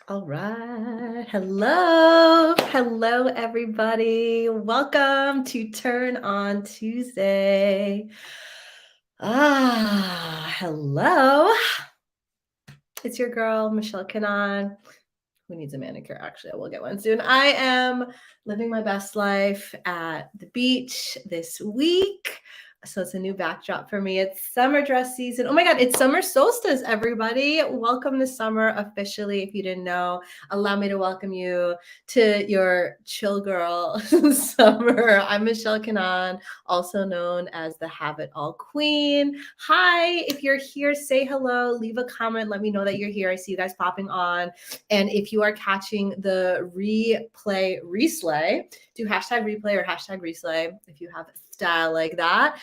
All right. Hello. Hello, everybody. Welcome to Turn On Tuesday. Hello. It's your girl, Michelle Kanan. Who needs a manicure? Actually, I will get one soon. I am living my best life at the beach this week. So it's a new backdrop for me. It's summer dress season. Oh my God, it's summer solstice, everybody. Welcome to summer officially. If you didn't know, allow me to welcome you to your chill girl summer. I'm Michelle Kanan, also known as the Have It All Queen. Hi, if you're here, say hello, leave a comment, let me know that you're here. I see you guys popping on. And if you are catching the replay, do hashtag replay or hashtag reslay if you have style like that.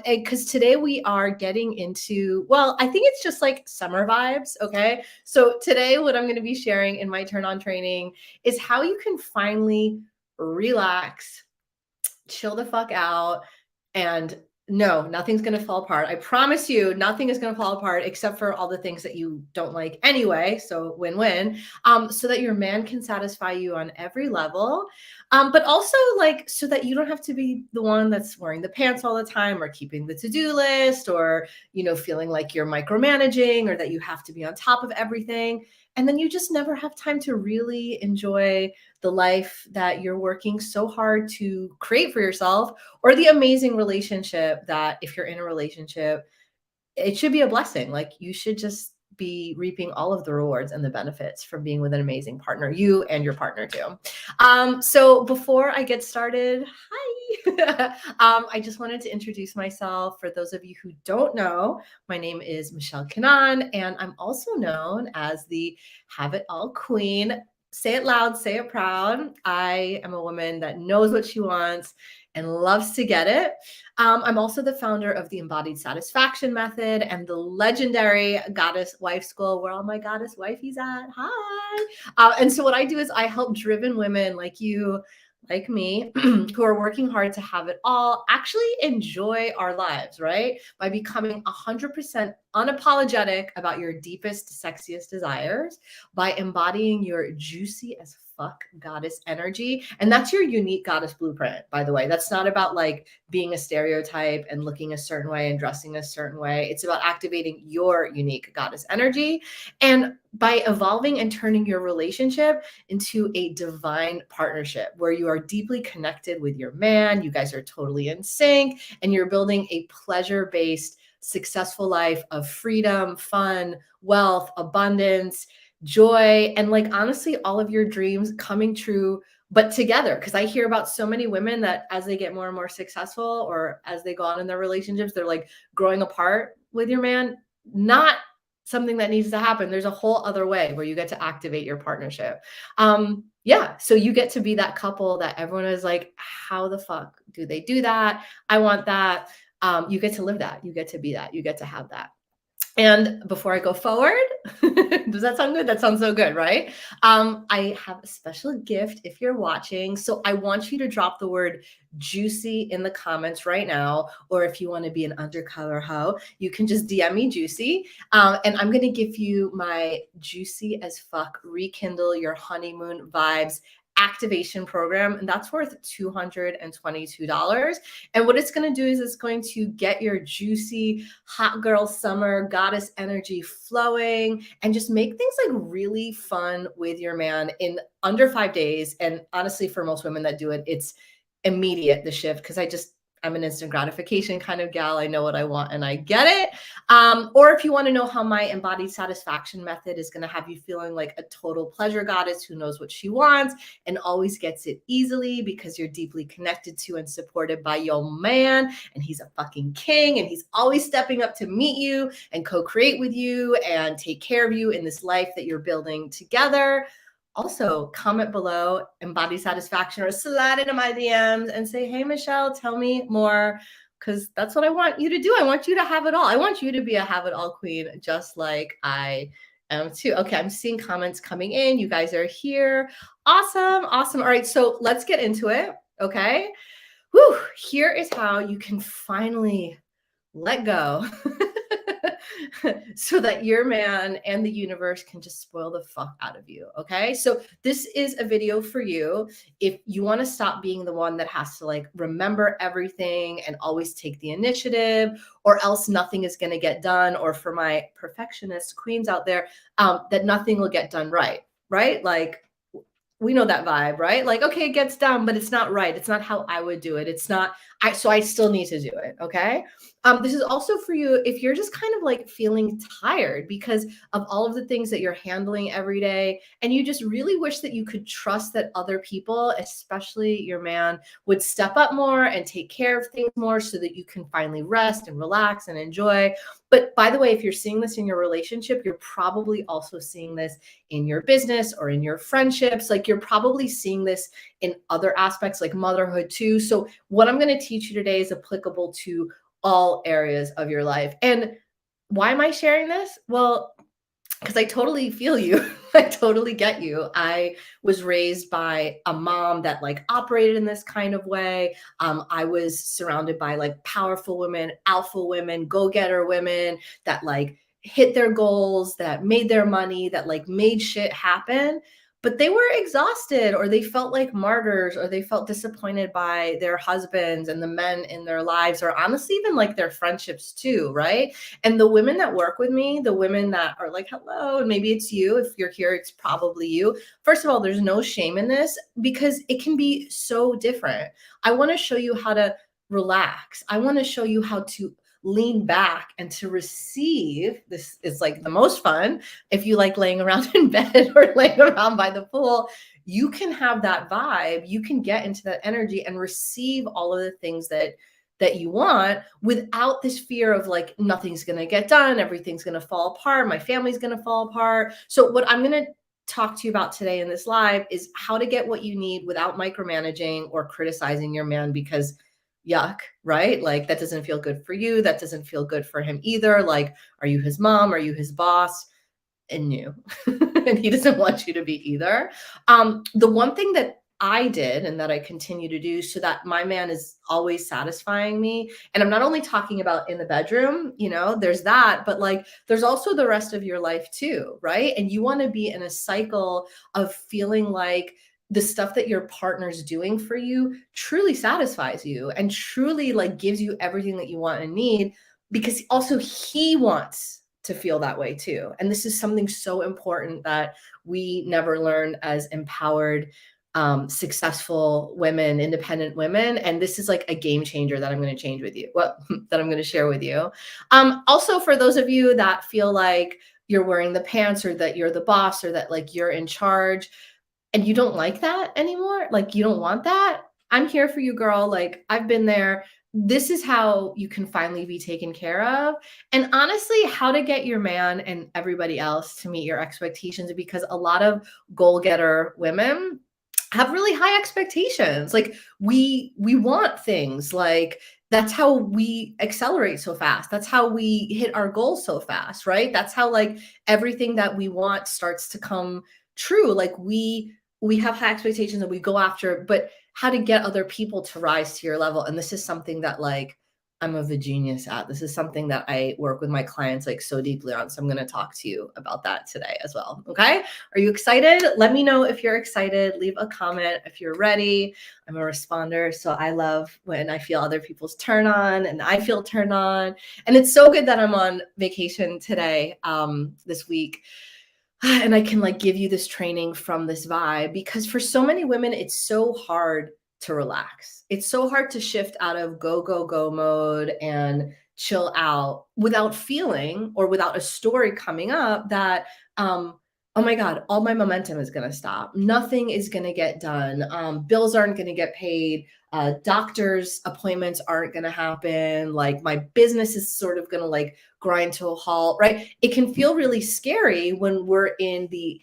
Because today we are getting into, well, I think it's just like summer vibes. Okay. So today, what I'm going to be sharing in my turn on training is how you can finally relax, chill the fuck out, and no, nothing's going to fall apart. I promise you, nothing is going to fall apart except for all the things that you don't like anyway. So win-win. So that your man can satisfy you on every level. But also like, so that you don't have to be the one that's wearing the pants all the time or keeping the to-do list or, feeling like you're micromanaging or that you have to be on top of everything. And then you just never have time to really enjoy the life that you're working so hard to create for yourself, or the amazing relationship that if you're in a relationship, it should be a blessing. Like you should just be reaping all of the rewards and the benefits from being with an amazing partner, you and your partner too. So before I get started, hi. I just wanted to introduce myself. For those of you who don't know, my name is Michelle Kanan, and I'm also known as the Have It All Queen. Say it loud, say it proud. I am a woman that knows what she wants and loves to get it. I'm also the founder of the Embodied Satisfaction Method and the legendary Goddess Wife School, where all my goddess wifeys at. Hi. And so what I do is I help driven women like you, like me, who are working hard to have it all, actually enjoy our lives, right? By becoming 100% unapologetic about your deepest, sexiest desires, by embodying your juicy as fuck goddess energy. And that's your unique goddess blueprint, by the way. That's not about like being a stereotype and looking a certain way and dressing a certain way. It's about activating your unique goddess energy. And by evolving and turning your relationship into a divine partnership where you are deeply connected with your man, you guys are totally in sync, and you're building a pleasure-based, successful life of freedom, fun, wealth, abundance, joy, and like honestly, all of your dreams coming true, but together. Because I hear about so many women that as they get more and more successful or as they go on in their relationships, they're like growing apart with your man. Not something that needs to happen. There's a whole other way where you get to activate your partnership. Yeah, so you get to be that couple that everyone is like, how the fuck do they do that? I want that. You get to live that. You get to be that. You get to have that. And before I go forward, does that sound good? That sounds so good, right? I have a special gift if you're watching. So I want you to drop the word juicy in the comments right now. Or if you want to be an undercover hoe, you can just DM me juicy. And I'm going to give you my juicy as fuck rekindle your honeymoon vibes activation program, and that's worth $222. And what it's going to do is it's going to get your juicy hot girl summer goddess energy flowing and just make things like really fun with your man in under 5 days. And honestly, for most women that do it, it's immediate, the shift, because I'm an instant gratification kind of gal. I know what I want and I get it. Or if you want to know how my embodied satisfaction method is going to have you feeling like a total pleasure goddess who knows what she wants and always gets it easily because you're deeply connected to and supported by your man, and he's a fucking king, and he's always stepping up to meet you and co-create with you and take care of you in this life that you're building together. Also, comment below embody satisfaction or slide into my DMs and say, hey, Michelle, tell me more, because that's what I want you to do. I want you to have it all. I want you to be a have it all queen, just like I am too. Okay, I'm seeing comments coming in. You guys are here. Awesome, awesome. All right, so let's get into it, okay? Here is how you can finally let go so that your man and the universe can just spoil the fuck out of you. Okay. So this is a video for you. If you want to stop being the one that has to like remember everything and always take the initiative, or else nothing is going to get done. Or for my perfectionist queens out there, that nothing will get done right. Right. Like, we know that vibe, right? Like, okay, it gets done, but it's not right. It's not how I would do it. It's not, so I still need to do it. Okay. This is also for you if you're just kind of like feeling tired because of all of the things that you're handling every day. And you just really wish that you could trust that other people, especially your man, would step up more and take care of things more so that you can finally rest and relax and enjoy. But by the way, if you're seeing this in your relationship, you're probably also seeing this in your business or in your friendships. Like you're probably seeing this in other aspects like motherhood too. So what I'm going to teach you today is applicable to all areas of your life. And why am I sharing this? Well, because I totally feel you. I totally get you. I was raised by a mom that like operated in this kind of way. I was surrounded by like powerful women, alpha women, go-getter women that like hit their goals, that made their money, that like made shit happen. But they were exhausted, or they felt like martyrs, or they felt disappointed by their husbands and the men in their lives, or honestly, even like their friendships too, right? And the women that work with me, the women that are like, hello, and maybe it's you. If you're here, it's probably you. First of all, there's no shame in this because it can be so different. I want to show you how to relax. I want to show you how to lean back and to receive. This is like the most fun. If you like laying around in bed or laying around by the pool, you can have that vibe. You can get into that energy and receive all of the things that you want without this fear of like nothing's going to get done, everything's going to fall apart, my family's going to fall apart. So what I'm going to talk to you about today in this live is how to get what you need without micromanaging or criticizing your man, because yuck, right? Like that doesn't feel good for you, that doesn't feel good for him either. Like, are you his mom, are you his boss? And you and he doesn't want you to be either. The one thing that I did and that I continue to do so that my man is always satisfying me, and I'm not only talking about in the bedroom, you know, there's that, but like there's also the rest of your life too, right? And you want to be in a cycle of feeling like the stuff that your partner's doing for you truly satisfies you and truly like gives you everything that you want and need, because also he wants to feel that way too. And this is something so important that we never learn as empowered, successful women, independent women. And this is like a game changer that I'm going to change with you, well, that I'm going to share with you. Also, for those of you that feel like you're wearing the pants, or that you're the boss, or that like you're in charge and you don't like that anymore, like you don't want that, I'm here for you, girl. Like I've been there. This is how you can finally be taken care of. And honestly, how to get your man and everybody else to meet your expectations, because a lot of goal-getter women have really high expectations. Like we want things like, that's how we accelerate so fast. That's how we hit our goals so fast, right? That's how like everything that we want starts to come true. Like we have high expectations and we go after it, but how to get other people to rise to your level. And this is something that like I'm a genius at. This is something that I work with my clients like so deeply on. So I'm going to talk to you about that today as well. Okay. Are you excited? Let me know if you're excited. Leave a comment if you're ready. I'm a responder. So I love when I feel other people's turn on and I feel turned on. And it's so good that I'm on vacation today, this week. And I can like give you this training from this vibe, because for so many women, it's so hard to relax. It's so hard to shift out of go, go, go mode and chill out without feeling, or without a story coming up that, oh my God, all my momentum is going to stop. Nothing is going to get done. Bills aren't going to get paid. Doctor's appointments aren't going to happen. Like my business is sort of going to like grind to a halt, right? It can feel really scary when we're in the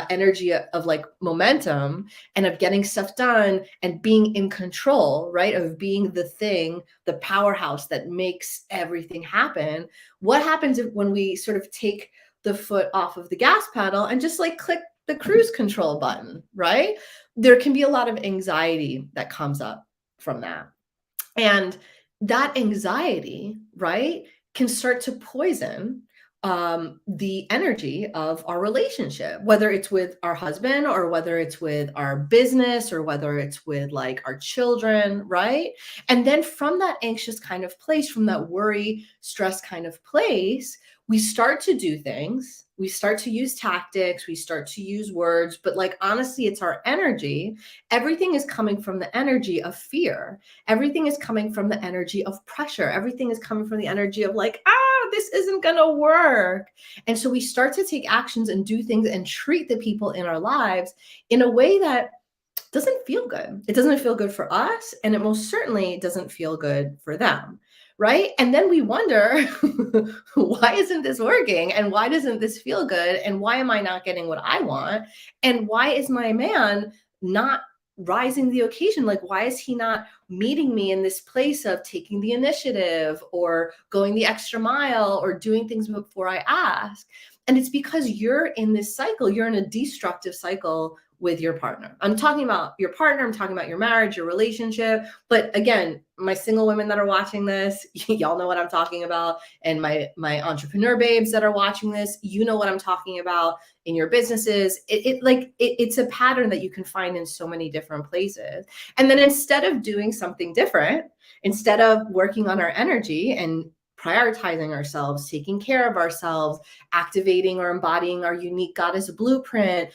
energy of like momentum and of getting stuff done and being in control, right? Of being the thing, the powerhouse that makes everything happen. What happens when we sort of take the foot off of the gas pedal and just like click the cruise control button, right? There can be a lot of anxiety that comes up from that. And that anxiety, right, can start to poison the energy of our relationship, whether it's with our husband or whether it's with our business or whether it's with like our children, right? And then from that anxious kind of place, from that worry, stress kind of place, we start to do things. We start to use tactics, we start to use words, but like honestly, it's our energy. Everything is coming from the energy of fear. Everything is coming from the energy of pressure. Everything is coming from the energy of like, this isn't going to work. And so we start to take actions and do things and treat the people in our lives in a way that doesn't feel good. It doesn't feel good for us. And it most certainly doesn't feel good for them. Right. And then we wonder, why isn't this working? And why doesn't this feel good? And why am I not getting what I want? And why is my man not rising to the occasion? Like, why is he not meeting me in this place of taking the initiative or going the extra mile or doing things before I ask? And it's because you're in this cycle, you're in a destructive cycle with your partner. I'm talking about your partner, I'm talking about your marriage, your relationship. But again, my single women that are watching this, y'all know what I'm talking about. And my entrepreneur babes that are watching this, you know what I'm talking about in your businesses. It's a pattern that you can find in so many different places. And then instead of doing something different, instead of working on our energy and prioritizing ourselves, taking care of ourselves, activating or embodying our unique goddess blueprint,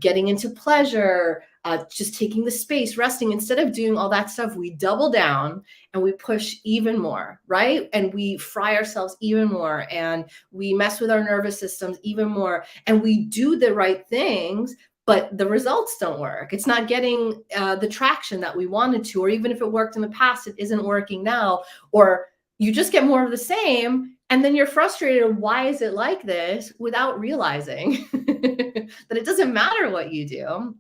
getting into pleasure, just taking the space, resting. Instead of doing all that stuff, we double down and we push even more, right? And we fry ourselves even more and we mess with our nervous systems even more. And we do the right things, but the results don't work. It's not getting the traction that we wanted to, or even if it worked in the past, it isn't working now, or you just get more of the same. And then you're frustrated. Why is it like this? Without realizing that it doesn't matter what you do.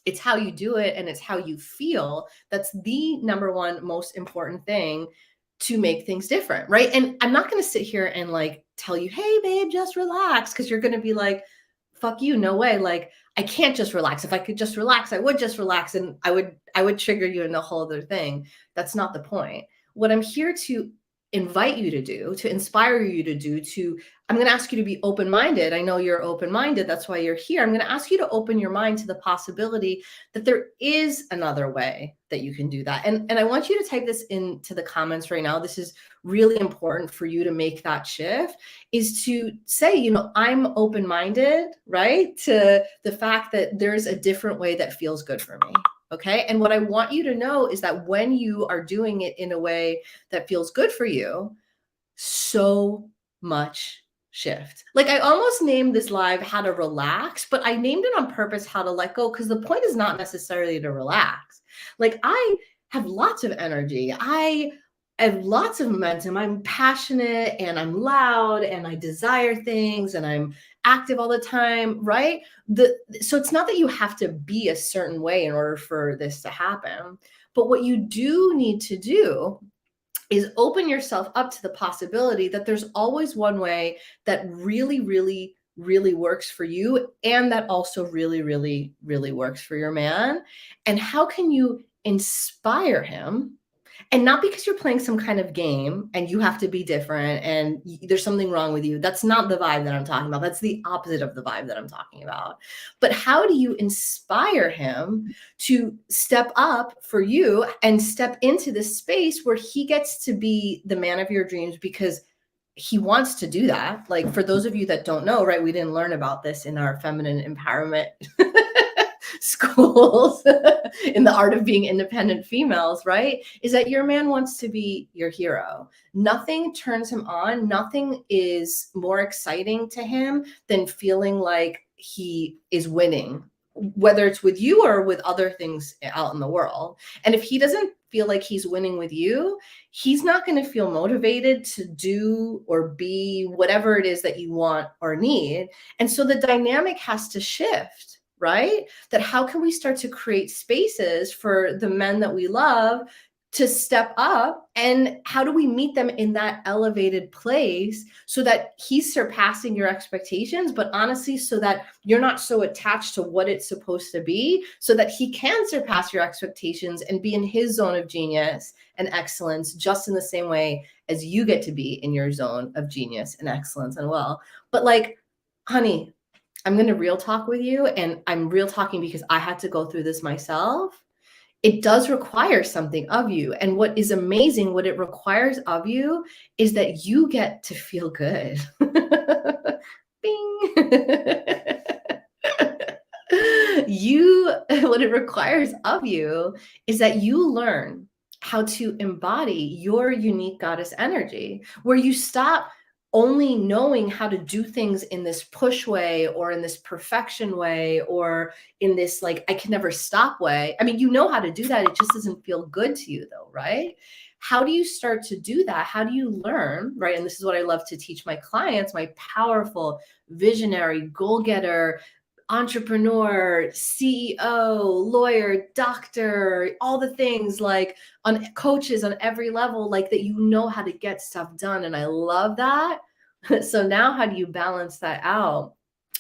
It's how you do it and it's how you feel. That's the number one most important thing to make things different, right? And I'm not going to sit here and like tell you, hey, babe, just relax, because you're going to be like, fuck you, no way. Like, I can't just relax. If I could just relax, I would just relax, and I would trigger you in a whole other thing. That's not the point. What I'm here to invite you to do, to inspire you to do, I'm going to ask you to be open-minded. I know you're open-minded. That's why you're here. I'm going to ask you to open your mind to the possibility that there is another way that you can do that. And I want you to type this into the comments right now. This is really important for you to make that shift, is to say, I'm open-minded, right? To the fact that there's a different way that feels good for me. Okay. And what I want you to know is that when you are doing it in a way that feels good for you, so much shift. Like, I almost named this live How to Relax, but I named it on purpose How to Let Go, because the point is not necessarily to relax. Like, I have lots of energy. I have lots of momentum. I'm passionate and I'm loud and I desire things and I'm active all the time, right? So it's not that you have to be a certain way in order for this to happen. But what you do need to do is open yourself up to the possibility that there's always one way that really, really, really works for you, and that also really, really, really works for your man. And how can you inspire him? And not because you're playing some kind of game and you have to be different and there's something wrong with you. That's not the vibe that I'm talking about. That's the opposite of the vibe that I'm talking about. But how do you inspire him to step up for you and step into this space where he gets to be the man of your dreams because he wants to do that? Like, for those of you that don't know, right, we didn't learn about this in our feminine empowerment schools in the art of being independent females, right? Is that your man wants to be your hero. Nothing turns him on. Nothing is more exciting to him than feeling like he is winning, whether it's with you or with other things out in the world. And if he doesn't feel like he's winning with you, he's not going to feel motivated to do or be whatever it is that you want or need. And so the dynamic has to shift, right? That how can we start to create spaces for the men that we love to step up, and how do we meet them in that elevated place so that he's surpassing your expectations, but honestly so that you're not so attached to what it's supposed to be, so that he can surpass your expectations and be in his zone of genius and excellence just in the same way as you get to be in your zone of genius and excellence and well. But like, honey, I'm going to real talk with you, and I'm real talking because I had to go through this myself. It does require something of you. And what is amazing, what it requires of you is that you get to feel good. Bing. What it requires of you is that you learn how to embody your unique goddess energy, where you stop only knowing how to do things in this push way or in this perfection way or in this like I can never stop way. I mean, you know how to do that. It just doesn't feel good to you though, right? How do you start to do that? How do you learn, right? And this is what I love to teach my clients, my powerful, visionary, goal-getter, entrepreneur, CEO, lawyer, doctor, all the things, like on coaches on every level, like that, you know how to get stuff done. And I love that. So now how do you balance that out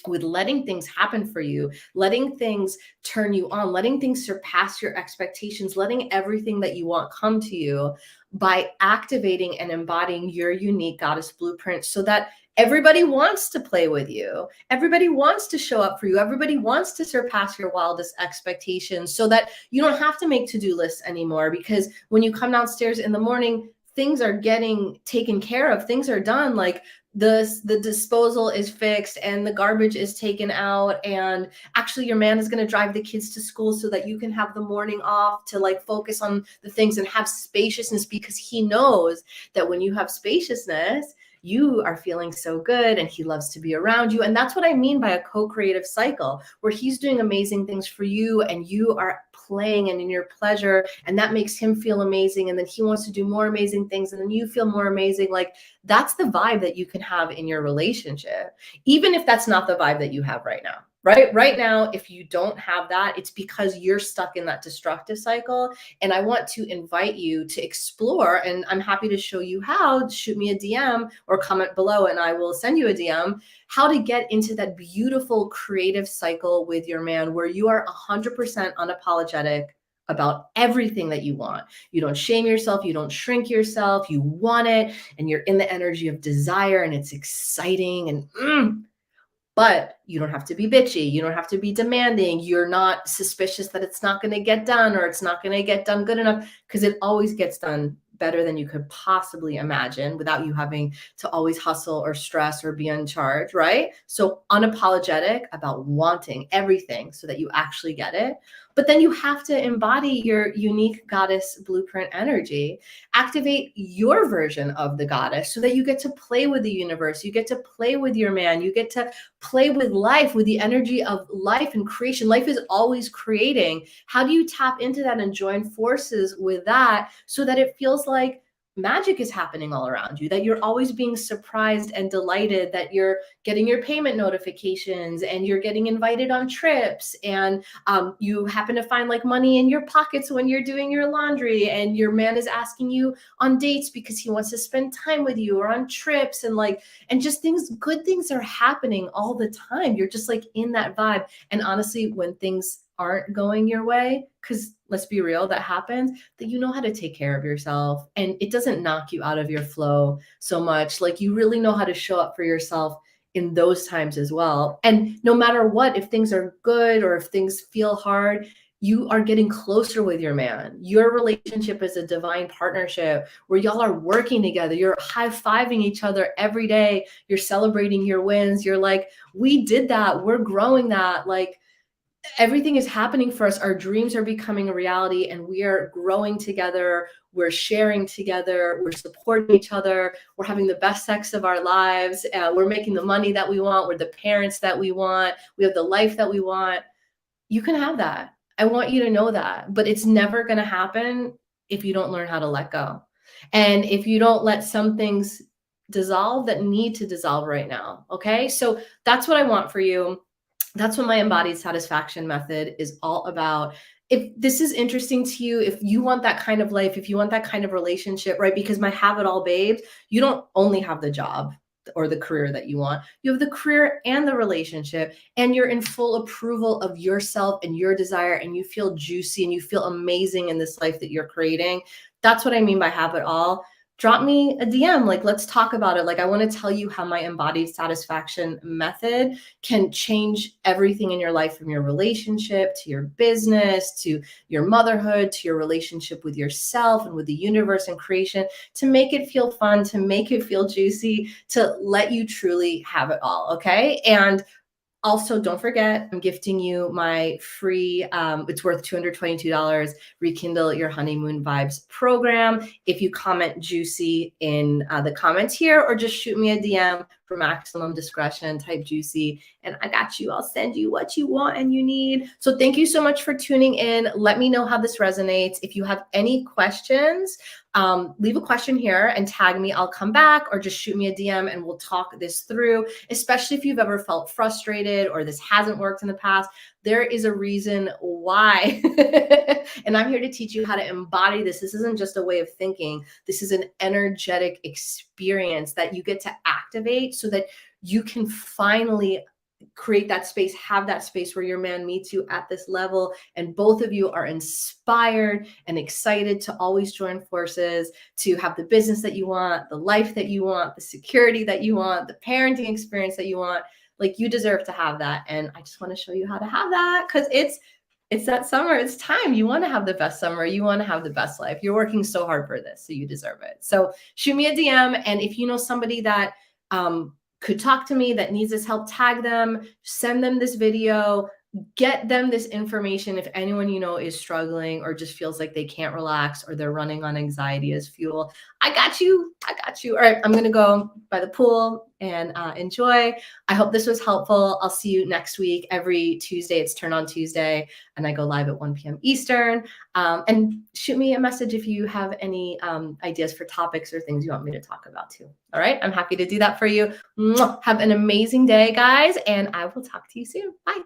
with letting things happen for you, letting things turn you on, letting things surpass your expectations, letting everything that you want come to you by activating and embodying your unique goddess blueprint so that everybody wants to play with you. Everybody wants to show up for you. Everybody wants to surpass your wildest expectations so that you don't have to make to-do lists anymore, because when you come downstairs in the morning, things are getting taken care of. Things are done. Like the disposal is fixed and the garbage is taken out, and actually your man is going to drive the kids to school so that you can have the morning off to like focus on the things and have spaciousness, because he knows that when you have spaciousness, you are feeling so good and he loves to be around you. And that's what I mean by a co-creative cycle, where he's doing amazing things for you and you are playing and in your pleasure, and that makes him feel amazing, and then he wants to do more amazing things and then you feel more amazing. Like that's the vibe that you can have in your relationship, even if that's not the vibe that you have right now. Right now, if you don't have that, it's because you're stuck in that destructive cycle. And I want to invite you to explore, and I'm happy to show you how. Shoot me a DM or comment below and I will send you a DM, how to get into that beautiful creative cycle with your man where you are 100% unapologetic about everything that you want. You don't shame yourself, you don't shrink yourself, you want it, and you're in the energy of desire, and it's exciting, and but you don't have to be bitchy. You don't have to be demanding. You're not suspicious that it's not going to get done or it's not going to get done good enough, because it always gets done better than you could possibly imagine without you having to always hustle or stress or be in charge, right? So unapologetic about wanting everything so that you actually get it. But then you have to embody your unique goddess blueprint energy, activate your version of the goddess so that you get to play with the universe. You get to play with your man. You get to play with life, with the energy of life and creation. Life is always creating. How do you tap into that and join forces with that so that it feels like magic is happening all around you, that you're always being surprised and delighted, that you're getting your payment notifications and you're getting invited on trips, and you happen to find like money in your pockets when you're doing your laundry, and your man is asking you on dates because he wants to spend time with you, or on trips, and like, and just things, good things are happening all the time. You're just like in that vibe. And honestly, when things aren't going your way, because let's be real, that happens, that you know how to take care of yourself and it doesn't knock you out of your flow so much. Like you really know how to show up for yourself in those times as well. And no matter what, if things are good or if things feel hard, you are getting closer with your man. Your relationship is a divine partnership where y'all are working together. You're high-fiving each other every day. You're celebrating your wins. You're like, we did that. We're growing that. Like, everything is happening for us. Our dreams are becoming a reality and we are growing together. We're sharing together. We're supporting each other. We're having the best sex of our lives. We're making the money that we want. We're the parents that we want. We have the life that we want. You can have that. I want you to know that, but it's never going to happen if you don't learn how to let go. And if you don't let some things dissolve that need to dissolve right now. Okay. So that's what I want for you. That's what my embodied satisfaction method is all about. if this is interesting to you, if you want that kind of life, if you want that kind of relationship, right? Because my Have It All babes, you don't only have the job or the career that you want. You have the career and the relationship, and you're in full approval of yourself and your desire, and you feel juicy and you feel amazing in this life that you're creating. That's what I mean by have it all. Drop me a DM. Like, let's talk about it. Like, I want to tell you how my embodied satisfaction method can change everything in your life, from your relationship to your business to your motherhood to your relationship with yourself and with the universe and creation, to make it feel fun, to make it feel juicy, to let you truly have it all. Okay. And also, don't forget, I'm gifting you my free, it's worth $222, Rekindle Your Honeymoon Vibes program. If you comment juicy in the comments here, or just shoot me a DM for maximum discretion, type juicy, and I got you. I'll send you what you want and you need. So thank you so much for tuning in. Let me know how this resonates. If you have any questions, leave a question here and tag me. I'll come back, or just shoot me a DM and we'll talk this through, especially if you've ever felt frustrated or this hasn't worked in the past. There is a reason why. And I'm here to teach you how to embody this. This isn't just a way of thinking. This is an energetic experience that you get to activate so that you can finally create that space, have that space where your man meets you at this level, and both of you are inspired and excited to always join forces to have the business that you want, the life that you want, the security that you want, the parenting experience that you want. Like, you deserve to have that. And I just want to show you how to have that, because it's that summer. It's time. You want to have the best summer. You want to have the best life. You're working so hard for this, so you deserve it. So shoot me a DM. And if you know somebody that could talk to me, that needs this help, tag them, send them this video, get them this information. If anyone you know is struggling or just feels like they can't relax, or they're running on anxiety as fuel, I got you. I got you. All right, I'm going to go by the pool and enjoy. I hope this was helpful. I'll see you next week. Every Tuesday, it's Turn On Tuesday, and I go live at 1 p.m. Eastern. And shoot me a message if you have any ideas for topics or things you want me to talk about too. All right, I'm happy to do that for you. Mwah. Have an amazing day, guys, and I will talk to you soon. Bye.